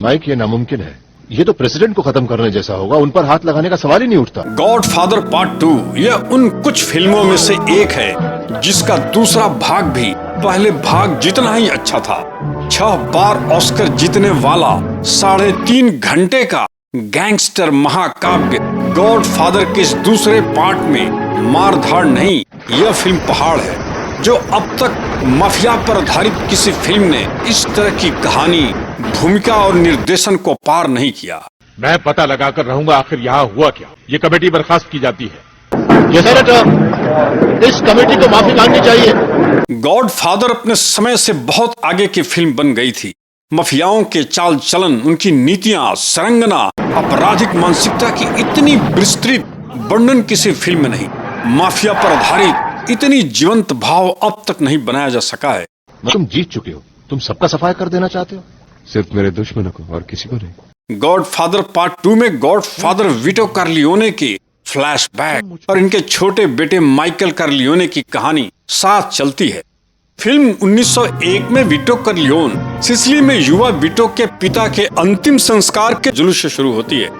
Mic, ये नामुमकिन है। ये तो प्रेसिडेंट को खत्म करने जैसा होगा, उन पर हाथ लगाने का सवाल ही नहीं उठता। गॉडफादर पार्ट 2 यह उन कुछ फिल्मों में से एक है जिसका दूसरा भाग भी पहले भाग जितना ही अच्छा था। 6 बार ऑस्कर जीतने वाला 3.5 घंटे का गैंगस्टर महाकाव्य गॉडफादर के इस दूसरे पार्ट में मारधाड़ नहीं, यह फिल्म पहाड़ है। जो अब तक माफिया पर आधारित किसी फिल्म ने इस तरह की कहानी, भूमिका और निर्देशन को पार नहीं किया। मैं पता लगाकर रहूंगा आखिर यहाँ हुआ क्या। ये कमेटी बर्खास्त की जाती है। ये सेनेटर, इस कमेटी को माफी मांगनी चाहिए। गॉडफादर अपने समय से बहुत आगे की फिल्म बन गई थी। माफियाओं के चाल चलन, उनकी नीतियां, सरंगना, आपराधिक मानसिकता की इतनी विस्तृत वर्णन किसी फिल्म में नहीं। माफिया पर आधारित इतनी जीवंत भाव अब तक नहीं बनाया जा सका है। तुम जीत चुके हो, तुम सबका सफाया कर देना चाहते हो। सिर्फ मेरे दुश्मनों को और किसी को नहीं। गॉडफादर पार्ट 2 में गॉडफादर विटो कॉर्लियोने के फ्लैशबैक और इनके छोटे बेटे माइकल कॉर्लियोने की कहानी साथ चलती है। फिल्म 1901 में विटो कॉर्लियोन सिसिली में युवा विटो के पिता के अंतिम संस्कार के जुलूस से शुरू होती है,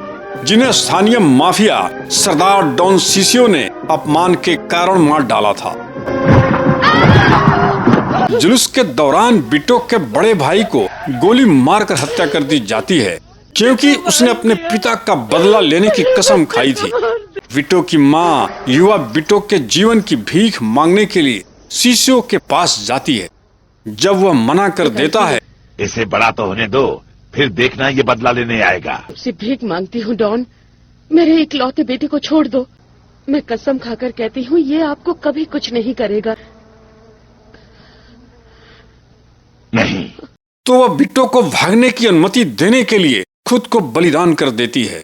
जिन्हें स्थानीय माफिया सरदार डॉन सिसियो ने अपमान के कारण मार डाला था। जुलूस के दौरान विटो के बड़े भाई को गोली मारकर हत्या कर दी जाती है, क्योंकि उसने अपने पिता का बदला लेने की कसम खाई थी। विटो की मां युवा विटो के जीवन की भीख मांगने के लिए सिसियो के पास जाती है। जब वह मना कर देता है, इसे बड़ा तो होने दो, फिर देखना ये बदला लेने आएगा। आपसे भीख मांगती हूँ डॉन, मेरे इकलौते बेटे को छोड़ दो। मैं कसम खाकर कहती हूँ ये आपको कभी कुछ नहीं करेगा। नहीं तो वह विटो को भागने की अनुमति देने के लिए खुद को बलिदान कर देती है।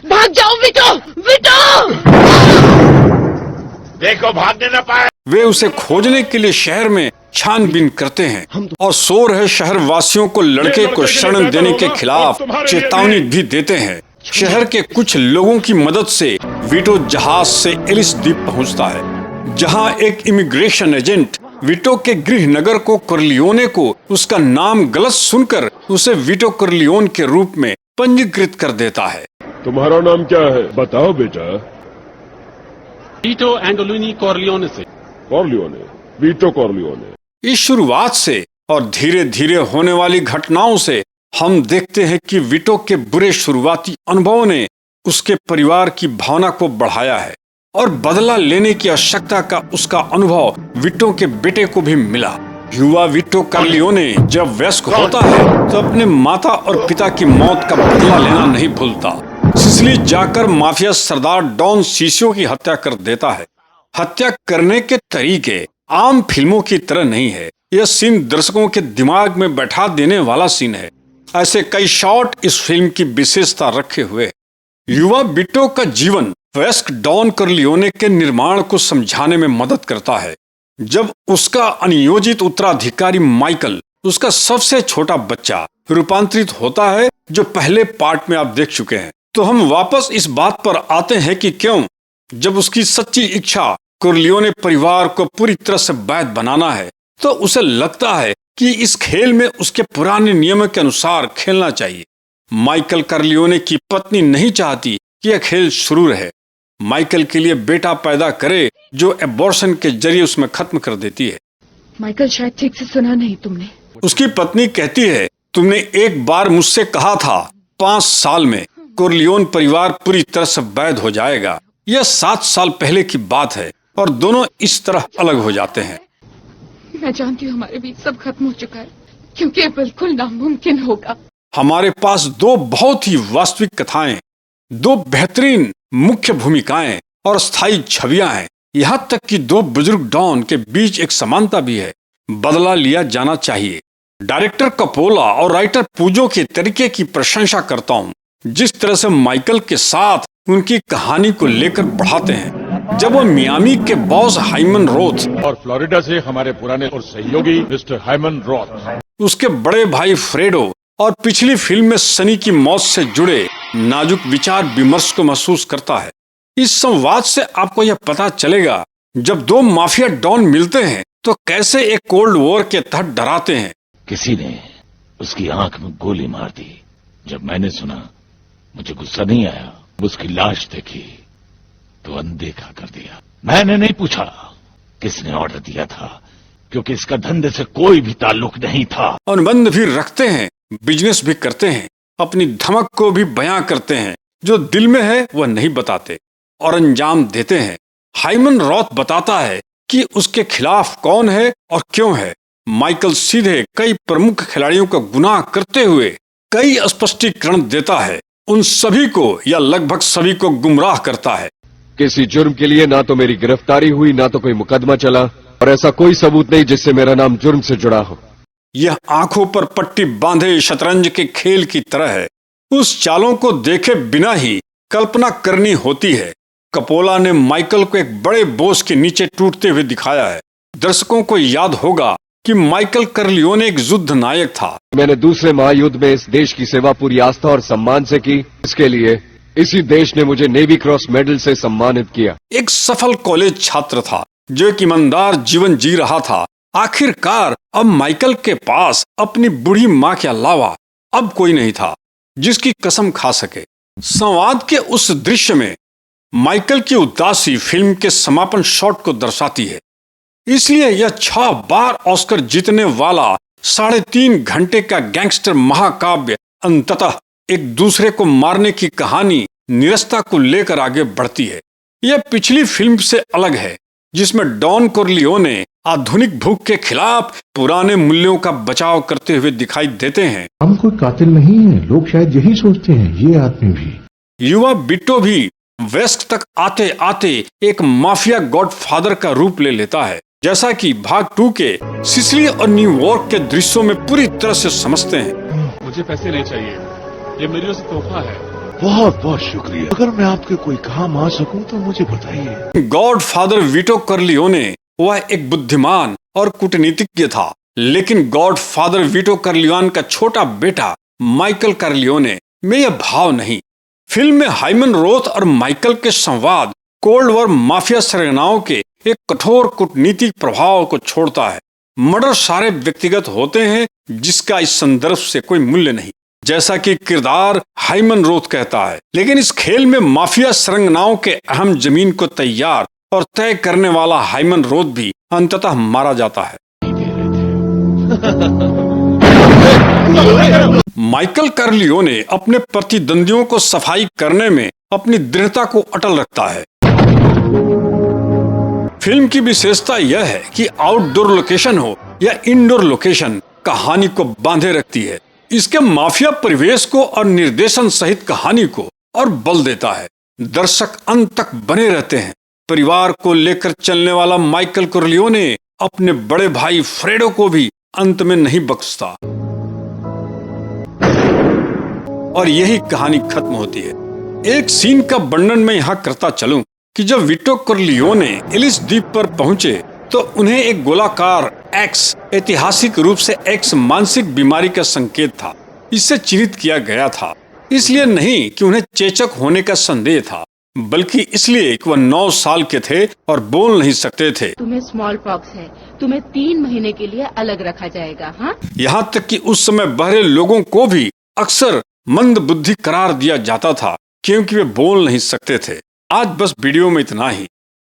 भाग जाओ विटो, विटो! देखो भागने न पाए। वे उसे खोजने के लिए शहर में छानबीन करते हैं और सो रहे शहर वासियों को लड़के को शरण देने के खिलाफ चेतावनी भी देते हैं। शहर के कुछ लोगों की मदद से विटो जहाज से एलिस द्वीप पहुंचता है, जहां एक इमिग्रेशन एजेंट विटो के गृह नगर को कॉर्लियोने को उसका नाम गलत सुनकर उसे विटो कॉर्लियोन के रूप में पंजीकृत कर देता है। तुम्हारा नाम क्या है, बताओ बेटा। वीटो एंडोलिनी कॉर्लियोने से। कॉर्लियोने, वीटो कॉर्लियोने। इस शुरुआत से और धीरे धीरे होने वाली घटनाओं से हम देखते हैं कि विटो के बुरे शुरुआती अनुभवों ने उसके परिवार की भावना को बढ़ाया है और बदला लेने की आवश्यकता का उसका अनुभव विटो के बेटे को भी मिला। युवा विटो कॉर्लियोने जब वयस्क होता है तो अपने माता और पिता की मौत का बदला लेना नहीं भूलता। सिसिली जाकर माफिया सरदार डॉन सिसियो की हत्या कर देता है। हत्या करने के तरीके आम फिल्मों की तरह नहीं है। यह सीन दर्शकों के दिमाग में बैठा देने वाला सीन है। ऐसे कई शॉट इस फिल्म की विशेषता रखे हुए। युवा विटो का जीवन वयस्क डॉन कॉर्लियोने के निर्माण को समझाने में मदद करता है। जब उसका अनियोजित उत्तराधिकारी माइकल, उसका सबसे छोटा बच्चा, रूपांतरित होता है, जो पहले पार्ट में आप देख चुके हैं, तो हम वापस इस बात पर आते हैं कि क्यों, जब उसकी सच्ची इच्छा कॉर्लियोने परिवार को पूरी तरह से वैध बनाना है, तो उसे लगता है कि इस खेल में उसके पुराने नियमों के अनुसार खेलना चाहिए। माइकल कॉर्लियोने की पत्नी नहीं चाहती कि यह खेल शुरू रहे। माइकल के लिए बेटा पैदा करे जो एबॉर्शन के जरिए उसमें खत्म कर देती है। माइकल, शायद ठीक से सुना नहीं तुमने। उसकी पत्नी कहती है, तुमने एक बार मुझसे कहा था 5 साल में कॉर्लियोन परिवार पूरी तरह से वैध हो जाएगा। यह 7 साल पहले की बात है और दोनों इस तरह अलग हो जाते हैं। मैं जानती हूँ हमारे बीच सब खत्म हो चुका है, क्योंकि ये बिल्कुल नामुमकिन होगा। हमारे पास 2 बहुत ही वास्तविक कथाएं, 2 बेहतरीन मुख्य भूमिकाएं और स्थायी छवियां हैं। यहाँ तक कि 2 बुजुर्ग डॉन के बीच एक समानता भी है। बदला लिया जाना चाहिए। डायरेक्टर कपोला और राइटर पूजो के तरीके की प्रशंसा करता हूँ, जिस तरह से माइकल के साथ उनकी कहानी को लेकर बढ़ाते हैं। जब वो मियामी के बॉस हाइमन रोथ और फ्लोरिडा से हमारे पुराने और सहयोगी मिस्टर हाइमन रोथ, उसके बड़े भाई फ्रेडो और पिछली फिल्म में सनी की मौत से जुड़े नाजुक विचार विमर्श को महसूस करता है। इस संवाद से आपको यह पता चलेगा, जब 2 माफिया डॉन मिलते हैं तो कैसे एक कोल्ड वॉर के तहत डराते हैं। किसी ने उसकी आंख में गोली मार दी। जब मैंने सुना मुझे गुस्सा नहीं आया, उसकी लाश देखी तो अनदेखा कर दिया। मैंने नहीं पूछा किसने ऑर्डर दिया था, क्योंकि इसका धंधे से कोई भी ताल्लुक नहीं था। अनुबंध भी रखते हैं, बिजनेस भी करते हैं, अपनी धमक को भी बयां करते हैं, जो दिल में है वह नहीं बताते और अंजाम देते हैं। हाइमन रॉथ बताता है कि उसके खिलाफ कौन है और क्यों है। माइकल सीधे कई प्रमुख खिलाड़ियों का गुनाह करते हुए कई स्पष्टीकरण देता है। उन सभी को या लगभग सभी को गुमराह करता है। किसी जुर्म के लिए ना तो मेरी गिरफ्तारी हुई, ना तो कोई मुकदमा चला, और ऐसा कोई सबूत नहीं जिससे मेरा नाम जुर्म से जुड़ा हो। यह आंखों पर पट्टी बांधे शतरंज के खेल की तरह है। उस चालों को देखे बिना ही कल्पना करनी होती है। कपोला ने माइकल को एक बड़े बोझ के नीचे टूटते हुए दिखाया है। दर्शकों को याद होगा कि माइकल करलियोने एक युद्ध नायक था। मैंने दूसरे महायुद्ध में इस देश की सेवा पूरी आस्था और सम्मान से की। इसके लिए इसी देश ने मुझे नेवी क्रॉस मेडल से सम्मानित किया। एक सफल कॉलेज छात्र था जो एक ईमानदार जीवन जी रहा था। आखिरकार अब माइकल के पास अपनी बूढ़ी माँ के अलावा अब कोई नहीं था जिसकी कसम खा सके। संवाद के उस दृश्य में माइकल की उदासी फिल्म के समापन शॉट को दर्शाती है। इसलिए यह 6 बार ऑस्कर जीतने वाला 3.5 घंटे का गैंगस्टर महाकाव्य अंततः एक दूसरे को मारने की कहानी निरस्ता को लेकर आगे बढ़ती है। यह पिछली फिल्म से अलग है जिसमें डॉन कोरलियोने आधुनिक भूख के खिलाफ पुराने मूल्यों का बचाव करते हुए दिखाई देते हैं। हम कोई कातिल नहीं है, लोग शायद यही सोचते हैं, ये आदमी भी। युवा विटो भी वेस्ट तक आते आते एक माफिया गॉडफादर का रूप ले लेता है, जैसा कि भाग 2 के सिसिली और न्यूयॉर्क के दृश्यों में पूरी तरह से समझते हैं। मुझे पैसे नहीं चाहिए, ये मेरी ओर से तोहफा है। बहुत बहुत शुक्रिया। अगर मैं आपके कोई काम आ सकूं तो मुझे बताइए। गॉडफादर विटो करलियोने वह एक बुद्धिमान और कूटनीतिज्ञ था, लेकिन गॉडफादर विटो करलियोन का छोटा बेटा माइकल करलियोने में यह भाव नहीं। फिल्म में हाइमन रोथ और माइकल के संवाद कोल्ड वॉर माफिया सरगनाओं के एक कठोर कूटनीतिक प्रभाव को छोड़ता है। मर्डर सारे व्यक्तिगत होते हैं जिसका इस संदर्भ से कोई मूल्य नहीं, जैसा कि किरदार हाइमन रोथ कहता है। लेकिन इस खेल में माफिया सरंगनाओं के अहम जमीन को तैयार और तय करने वाला हाइमन रोथ भी अंततः मारा जाता है। माइकल करलियोने अपने प्रतिद्वंदियों को सफाई करने में अपनी दृढ़ता को अटल रखता है। फिल्म की विशेषता यह है कि आउटडोर लोकेशन हो या इंडोर लोकेशन कहानी को बांधे रखती है। इसके माफिया परिवेश को और निर्देशन सहित कहानी को और बल देता है। दर्शक अंत तक बने रहते हैं। परिवार को लेकर चलने वाला माइकल कोरलियोने अपने बड़े भाई फ्रेडो को भी अंत में नहीं बख्शता और यही कहानी खत्म होती है। एक सीन का वर्णन मैं यहाँ करता चलूं कि जब विटो कोरलियोने एलिस द्वीप पर पहुंचे तो उन्हें एक गोलाकार एक्स ऐतिहासिक रूप से एक्स मानसिक बीमारी का संकेत था। इससे चिन्हित किया गया था, इसलिए नहीं कि उन्हें चेचक होने का संदेह था, बल्कि इसलिए कि वह 9 साल के थे और बोल नहीं सकते थे। तुम्हें स्मॉल पॉक्स है, तुम्हें 3 महीने के लिए अलग रखा जाएगा। हाँ, यहाँ तक कि उस समय बहरे लोगों को भी अक्सर मंद बुद्धि करार दिया जाता था क्योंकि वे बोल नहीं सकते थे। आज बस वीडियो में इतना ही।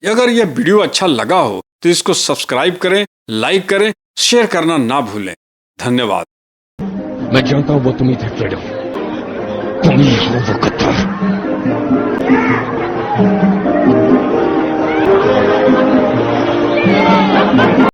अगर यह वीडियो अच्छा लगा हो तो इसको सब्सक्राइब करें, लाइक करें, शेयर करना ना भूलें। धन्यवाद। मैं जानता हूँ वो तुम ही थे फ्रेडो, तुम ही हो वो गद्दार।